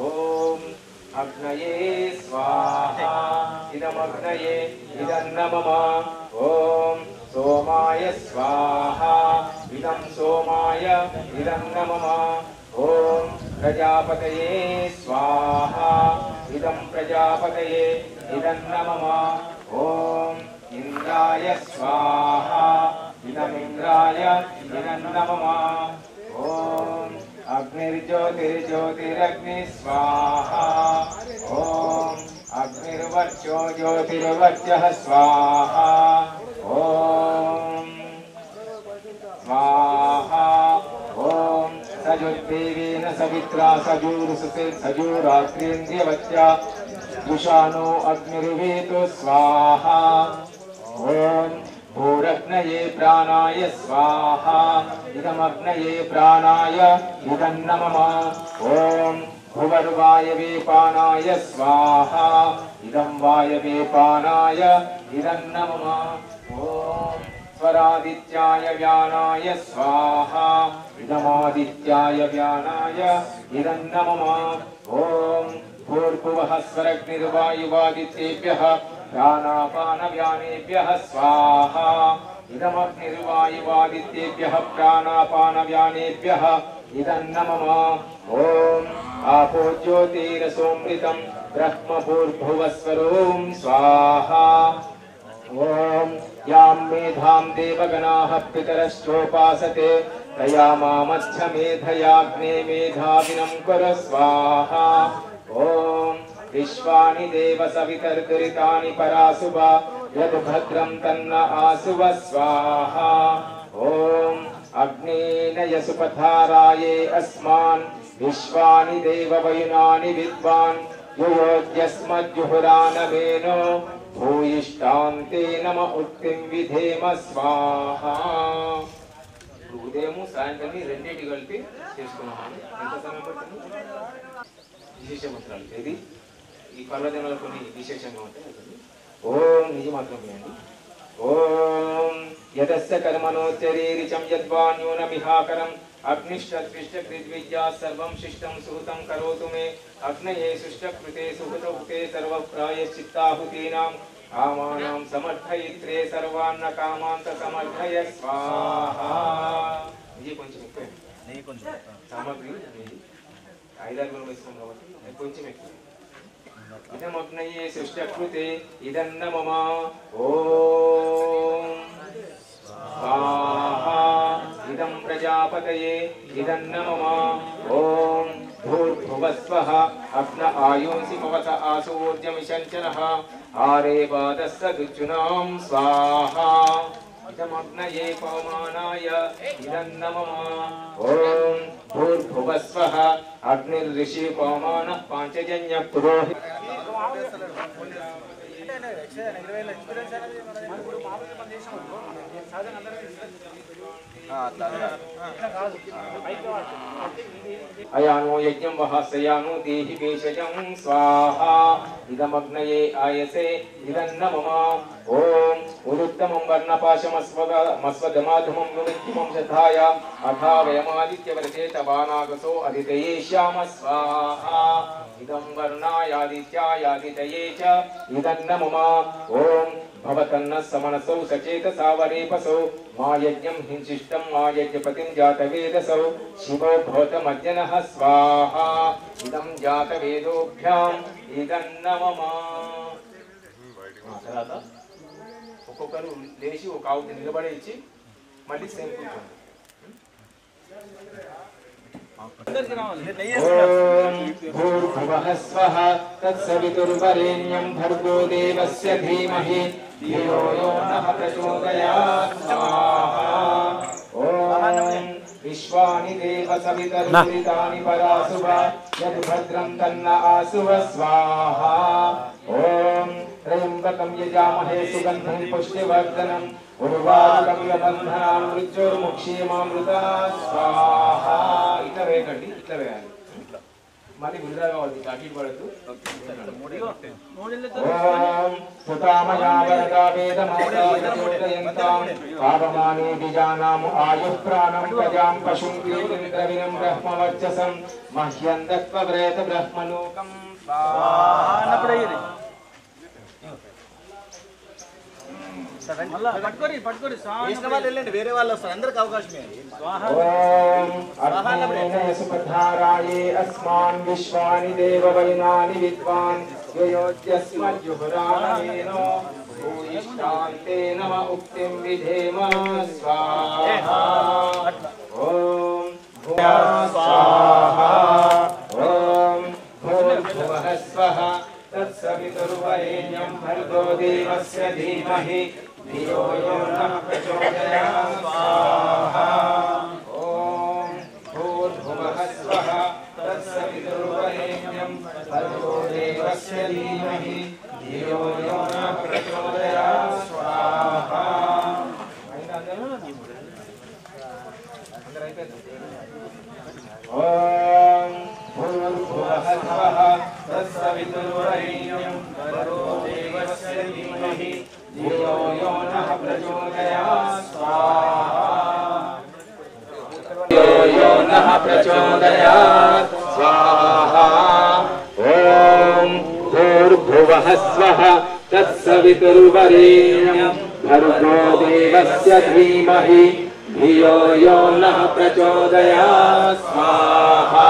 ओम अग्नये स्वाहा इदमग्नये इदं नमः ओम सोमाय स्वाहा इदं सोमाय इदं नमः ओम प्रजापतये स्वाहा इदं प्रजापतये इदं नमः ओम इंद्राय स्वाहा इदमिंद्राय इदं नमः ओम अग्निर्ज्योतिर्ज्योतिरग्नि स्वाहा ओम अग्निर्वर्चो ज्योतिर्वर्चः स्वाहा ओम स्वाहा ओम सजुर्देवेन सवित्रा सजूरुससे सजूरात्रेन्द्रियवच्चा जुषाणो अग्निर्वेतो स्वाहा ओम भूरग्नये प्राणाय स्वाहा इदमग्नये प्राणाय इदं नमः ओम भुवर्वायवे पानाय स्वाहा इदं वायवे पानाय इदं नमः ओम स्वरादित्याय व्यानाय स्वाहा इदमादित्याय व्यानाय इदं नमः ओम भूर्भुवः स्वरग्निर्वायुवादित्येभ्यः प्राणापानव्यानेभ्यः स्वाहा इदमग्निर्वायुवादित्येभ्यः प्राणापानव्यानेभ्यः इदं नमः ओम आपो ज्योतिरसोमृतं ब्रह्मभूर्भुवस्वरों स्वाहा ओम यां मेधां देवगणाः पितरश्चोपासते तया मामध्यमेधयाग्ने मेधाविनं कुरु स्वाहा ओम विश्वानि देव सवितर्दुरितानि परासुव यद्भद्रं तन्न आसुव स्वाहा ओम अग्नेन यसुपथाराये अस्मान् विश्वानि देव वयुनानि विद्वान् युयोज्यस्मज्जुहुरानमेनो भूयिष्ठान्ते नम उक्तिं विधेम स्वाहा ఉదయం సాయంత్రం రెండింటి కలిపి చేసుకున్నాము ఎంత సమయం పడుతుంది విశేష మంత్రాలు ఇది ఈ పర్వదినాలు కొన్ని విశేషంగా ఉంటాయి ఓం నిజ మాత్రం వినండి ఓం యతస్య కర్మణోచ్చరీరిచం యద్వాన్యూనమిహాకరం అగ్నిష్టద్విష్టకృద్విద్యా సర్వం శిష్టం సుహృతం కరోతు మే అగ్నయే సుష్టకృతే సుహృతౌతే సర్వప్రాయశ్చిత్తాహుతీనాం కామానాం సమర్థయిత్రే సర్వాన్న కామాంత సమర్థయ స్వాహా ఇది కొంచెం ఎక్కువ నెయ్యి కొంచెం సామగ్రి 5-6 గుణం వేసుకున్నాం కాబట్టి కొంచెం ఎక్కువ. ఇదమగ్నయే సృష్టకృతే ఇదన్న మమ ఓం స్వాహా ఇదం ప్రజాపతయే ఇదన్న మమ ఓం భూర్భువస్వః అగ్న ఆయోసి పవత ఆసూర్జమిషంచనః ఆరేవాదస్సదుచ్చునాం స్వాహా ఇదమగ్నయే పవమానాయ ఇదన్న మమ ఓం భూర్భువస్వః అగ్నిర్ఋషి పవమానః పాంచజన్య పురోహిత అయానో యజ్ఞం వహస్యానో దేహి వేషజం స్వాహా ఇదమగ్నయే ఆయసే ఇదన్న మమ ఓం ఉరుత్తమం వర్ణపాశమస్వదమాధమం వివిద్యమం శతాయ అథావయమాదిత్యవరతే తవానాగసో అదితయే శ్యామ స్వాహా ఇదం వర్ణాయాదిత్యాయాదితయే చ ఇదన్న మమ ఓం భవతన్న సమనసౌ సచేతసా వరేపసౌ మా యజ్ఞం హింసిష్టం మా యజ్ఞపతిం జాతవేదసౌ శివో భవతమజ్జనః స్వాహా ఇదం జాతవేదోభ్యాం ఇదన్న మమ. తర్వాత ఒక్కొక్కరు లేచి ఒక ఆవుకి నిలబడే ఇచ్చి మళ్ళీ సేమ్ కూర్చోండి. ఓం భూర్భువః స్వః తత్సవితుర్వరేణ్యం భర్గో దేవస్య ధీమహి ధియో యో నః ప్రచోదయాత్ స్వాహా. ఓం విశ్వాని దేవ సవితరురితాని పరాసువ యద్భద్రం తన్న ఆసువ స్వాహా. ఓం త్రయంబకం యజామహే సుగంధం పుష్టివర్ధనం ఉర్వారుకమివ బంధనాన్ మృత్యుర్ముక్షీమామృతా స్వాహా. ఇట్లా వేయకండి, ఇట్లా వేయాలి. మళ్ళీ విడుదల కావాలి, అటు ఇటు పడద్దు. ఓం సుతామయా వరదా వేదమాదాయంతాం పాపమానే బిజానాము ఆయుః ప్రాణం ప్రజాం పశుం కీర్తిం ద్రవిణం బ్రహ్మవర్చసం మహ్యం దత్వ వ్రేత బ్రహ్మలోకం స్వాహా. వేరే వాళ్ళు వస్తారు, అందరికి అవకాశమే. ఓం అర్హణమేనయసుపధారాయే అస్మాన్ విశ్వాని దేవవైనాని విద్వాన్ యోజ్యస్మజ్జుహురామేనో భూయిష్టాంతే నమ ఉక్తిం విధేమ స్వాహా. ఓం స్వాహా. ఓం భూర్భువః స్వః తత్సవితుర్వరేణ్యం భర్గో దేవస్య ధీమహి ధియో యో నః ప్రచోదయాత్ స్వాహా. ఓం భూర్భువః స్వః తత్సవితుర్వరేణ్యం భర్గో దేవస్య ధీమహి ధియో యో నః ప్రచోదయాత్ స్వాహా. ఓం భూర్భువః స్వః తత్సవితుర్వరేణ్యం భర్గో దేవస్య ధీమహి ధియో యో నః ప్రచోదయాత్ స్వాహా. ధియో యో నః ప్రచోదయాత్ స్వాహా. ఓం భూర్భువః స్వః తత్సవితుర్వరేణ్యం భర్గో దేవస్య ధీమహి ధియో యో నః ప్రచోదయాత్ స్వాహా.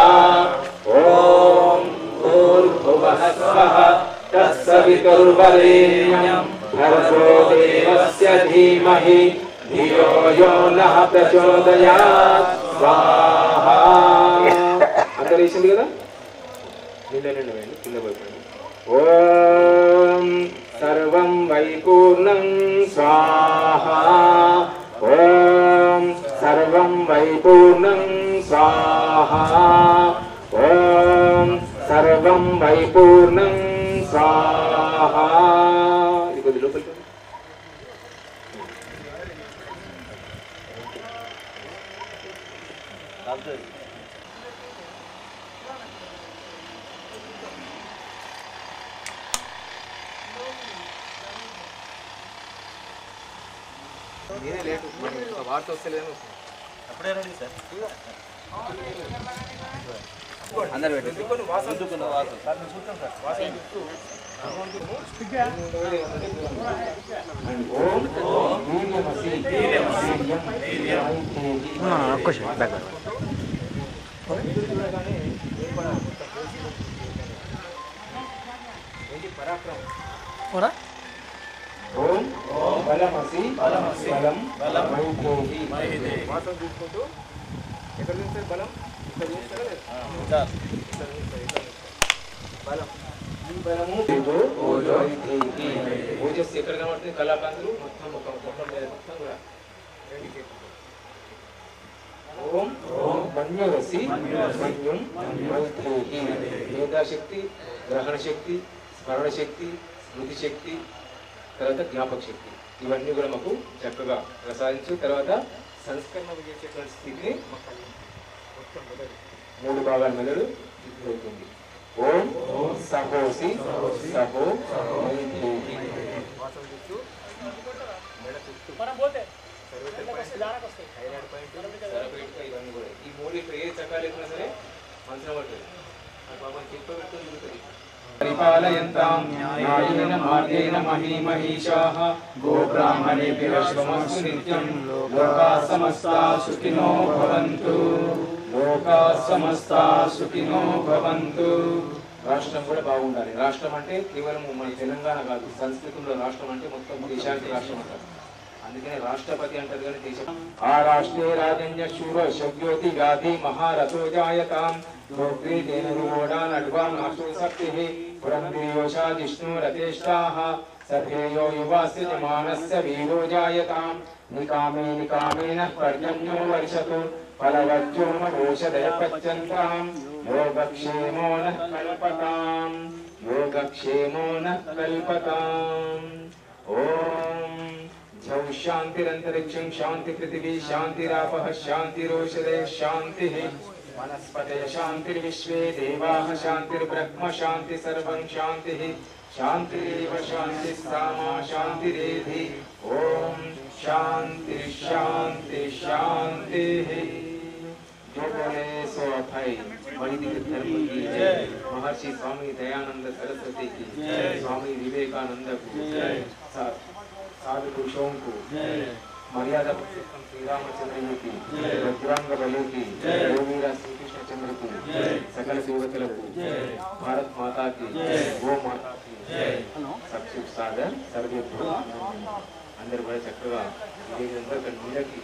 ఓం భూర్భువః స్వః తత్సవితుర్వరేణ్యం భర్గో దేవస్య ధీమహి ధియో యో నః ప్రచోదయాత్ స్వాహా. అందరూ వేసింది కదా, నిండా వేయండి, కింద పోయిపోయింది. ఓం సర్వం వైపూర్ణం స్వాహా. ఓం సర్వం వైపూర్ణం స్వాహా. ఓం సర్వం వైపూర్ణం స్వాహా. ఇది కొద్ది లోపలికి నేనే లేటు, వార్త వస్తలేదని అప్పుడే రెడీ సార్. అందరు పెట్టి ఓం పరాక్రమం. ఓం బలమసి బలం మైథేహి. వాసం చూసుకుంటూ ఎక్కడ చూస్తారు బలం? ఇక్కడ చూస్తారా లేదా? బలం ఈ బలము మైథేహి. ఓజస్సు ఎక్కడ కనబడుతుంది? కళాకాంతులు మొత్తం మొత్తం మీద మొత్తం కూడా. ఓం మన్యవసి మన్యం మైథేహి. మేధాశక్తి, గ్రహణ శక్తి, స్మరణ శక్తి, స్మృతి శక్తి, తర్వాత జ్ఞాపక శక్తి, ఇవన్నీ కూడా మాకు చక్కగా ప్రసాదించు. తర్వాత సంస్కరణ చేసేటువంటి స్థితిని మొత్తం మూడు భాగాల మెదడు అవుతుంది. ఓం సహోసి సహో మైథేహి. వాసం చూస్తూ మెడ చుట్టూ థైరాయిడ్ పాయింట్ ఇవన్నీ కూడా ఈ మూడు ఇక్కడ ఏ చక్రాలు ఎక్కినా సరే మంచం పడుతుంది. పాపం చెప్పబెట్టుకుని తిరుగుతుంది. పరిపాలయంతాం న్యాయేన మార్గేణ మహీమహీషాః గోబ్రాహ్మణేభ్యః శుభమస్తు నిత్యం. లోకాః సమస్తాః సుఖినో భవంతు. లోకాః సమస్తాః సుఖినో భవంతు. రాష్ట్రం కూడా బాగుండాలి. రాష్ట్రం అంటే కేవలం మన తెలంగాణ కాదు, సంస్కృతంలో రాష్ట్రం అంటే మొత్తం దేశానికి రాష్ట్రం అంటారు. అందుకనే రాష్ట్రపతి అంటారు కానీ దేశం. ఆ రాష్ట్రే రాజన్య శూర శవ్యోతి గాధి మహారథో జాయతాం. గోగ్రీతేన రుమోడాన్ అడ్వాన్ ఆశు శక్తిః పురంధ్రీయోషా జిష్ణు రతేష్టాః. సభేయో యువాస్య జమానస్య వీరో జాయతాం. నికామే నికామేన పర్జన్యో వర్షతు ఫలవజ్జో మోషదయ పచ్చంతాం. యోగక్షేమో నః కల్పతాం. యోగక్షేమో నః కల్పతాం. ఓం ధ్యౌ శాంతిరంతరిక్షం శాంతి పృథివీ శాంతిరాపః శాంతిరోషధయః శాంతిః. వనస్పతయ శాంతిర్విశ్వే దేవాః శాంతిర్బ్రహ్మ శాంతి సర్వం శాంతిః. శాంతిరేవ శాంతిః సామా శాంతిరేధి. ఓం శాంతి శాంతి శాంతిః. जो बोले सो अथाई वैदिक धर्म की जय. महर्षि स्वामी दयानंद सरस्वती की जय. स्वामी विवेकानंद को जय. साधु पुरुषों को जय. मर्यादा पुरुषोत्तम श्री रामचंद्र जी की जय. बजरंग बली की जय. योगीरा श्री कृष्ण चंद्र की जय. सकल देवतలకు जय. भारत माता की जय. गो माता की जय. सब सुख सागर सर्वे అందరూ కూడా చక్కగా ఇదంతా నీళ్ళకి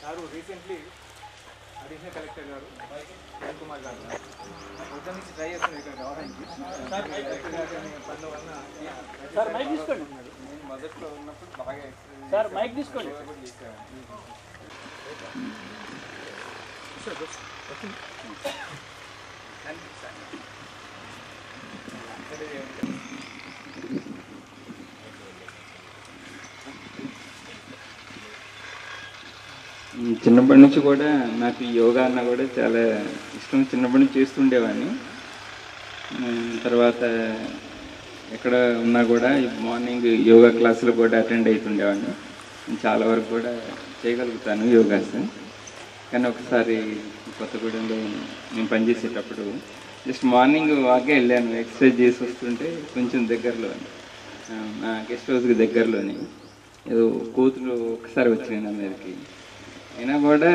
సారు రీసెంట్లీ అడిషనల్ కలెక్టర్ గారు కిరణ్ కుమార్ గారు మొత్తం నుంచి ట్రై చేస్తున్నారు ఇక్కడ రావడానికి. పనుల వలన సార్ మైక్ తీసుకోండి. నేను మొదట్లో ఉన్నప్పుడు బాగా సార్ మైక్ తీసుకోండి. చిన్నప్పటి నుంచి కూడా నాకు ఈ యోగా అన్న కూడా చాలా ఇష్టం. చిన్నప్పటి నుంచి చేస్తుండేవాడిని. తర్వాత ఎక్కడ ఉన్నా కూడా మార్నింగ్ యోగా క్లాసులు కూడా అటెండ్ అవుతుండేవాడిని. చాలా వరకు కూడా చేయగలుగుతాను యోగాస్. కానీ ఒకసారి కొత్తగూడెంలో నేను పనిచేసేటప్పుడు జస్ట్ మార్నింగ్ వాకే వెళ్ళాను. ఎక్సర్సైజ్ చేసి వస్తుంటే కొంచెం దగ్గరలో నా గెస్ట్ హౌస్కి దగ్గరలోని ఏదో కోతులు ఒకసారి వచ్చినాయి నా మీదకి. అయినా కూడా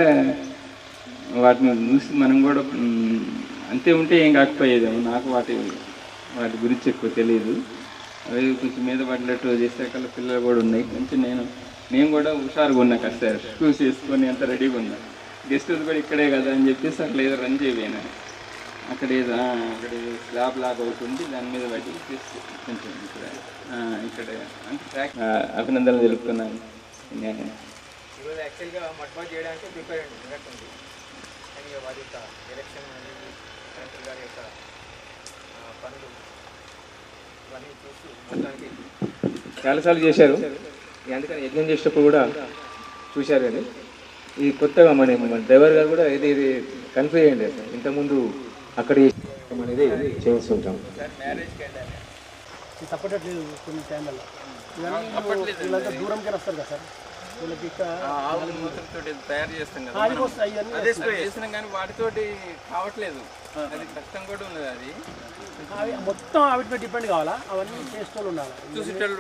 వాటిని చూసి మనం కూడా అంతే ఉంటే ఏం కాకపోయేదేమో. నాకు వాటి గురించి ఎక్కువ తెలియదు. అవి కొంచెం మీద పడినట్టు చేసాక పిల్లలు కూడా ఉన్నాయి. కొంచెం నేను కూడా హుషారుగా ఉన్నా. కాస్త షూస్ వేసుకొని అంత రెడీగా ఉన్నా. గెస్ట్ హౌస్ కూడా ఇక్కడే కదా అని చెప్పేసి అట్లా ఏదో రన్ చేయలేను. అక్కడ ఏదో స్లాబ్ లాగా అవుతుంది, దాని మీద పడి కొంచెం ఇక్కడ అంటే ట్రాక్ అభినందనలు తెలుపుతున్నాను. ఈరోజు యాక్చువల్గా మడ్బా చేయడానికి ప్రిపేర్ ఉంది. కానీ వారి యొక్క ఎలక్షన్ అనేది కలెక్టర్ గారి యొక్క పనులు ఇవన్నీ చూస్తూ మొత్తానికి చాలాసార్లు చేశారు. అందుకని యజ్ఞం చేసేటప్పుడు కూడా చూశారు. కానీ ఈ కొత్తగా మన డ్రైవర్ గారు కూడా ఇది కన్ఫ్యూజ్ అయ్యండి. ఇంతకుముందు అక్కడ అనేది చేస్తుంటాం. మ్యారేజ్కి వెళ్ళాలి తప్పట్లేదు కొన్ని టైంలలో. వీళ్ళంతా దూరంకి వస్తారు కదా సార్. వీళ్ళకి ఆవుల మూత్రంతో తయారు చేస్తాం కదా, చేస్తున్నాం కానీ వాటితోటి కావట్లేదు. అది కష్టం కూడా ఉన్నది. అది మొత్తం వాటి మీద డిపెండ్ కావాలా, అవన్నీ చేసేటోళ్ళు ఉండాలి. చూసేటోళ్ళు